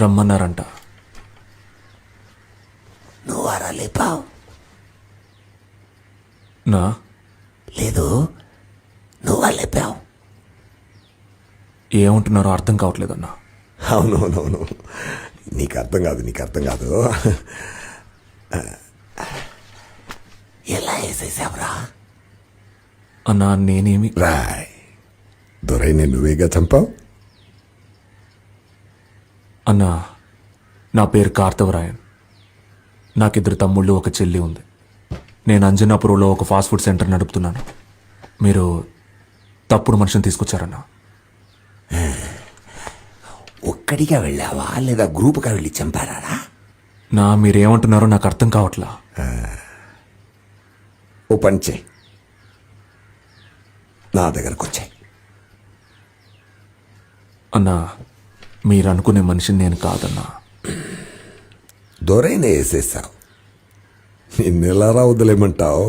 రమ్మన్నారంట. నువ్వు అరా లేపావు? నా లేదు, నువ్వు లేపావు. ఏమంటున్నారో అర్థం కావట్లేదన్నా. అవునవునవును, నీకు అర్థం కాదు. ఎలా వేసేసావురా? అన్నా నేనేమి రాయ్, దొరైన నువ్వేగా చంపావు. అన్నా, నా పేరు కార్తవరాయన్. నాకిద్దరు తమ్ముళ్ళు, ఒక చెల్లి ఉంది. నేను అంజనాపురంలో ఒక ఫాస్ట్ ఫుడ్ సెంటర్ నడుపుతున్నాను. మీరు తప్పుడు మనిషిని తీసుకొచ్చారన్నా. ఒక్కడిగా వెళ్ళావా లేదా గ్రూప్గా వెళ్ళి చంపారా? మీరేమంటున్నారో నాకు అర్థం కావట్లా. ఓ పని చేయి, నా దగ్గరకు వచ్చాయి. అన్నా, మీరు అనుకునే మనిషిని నేను కాదన్నా. దొరైన వేసేసావు, నిన్నెలా వదిలేమంటావు?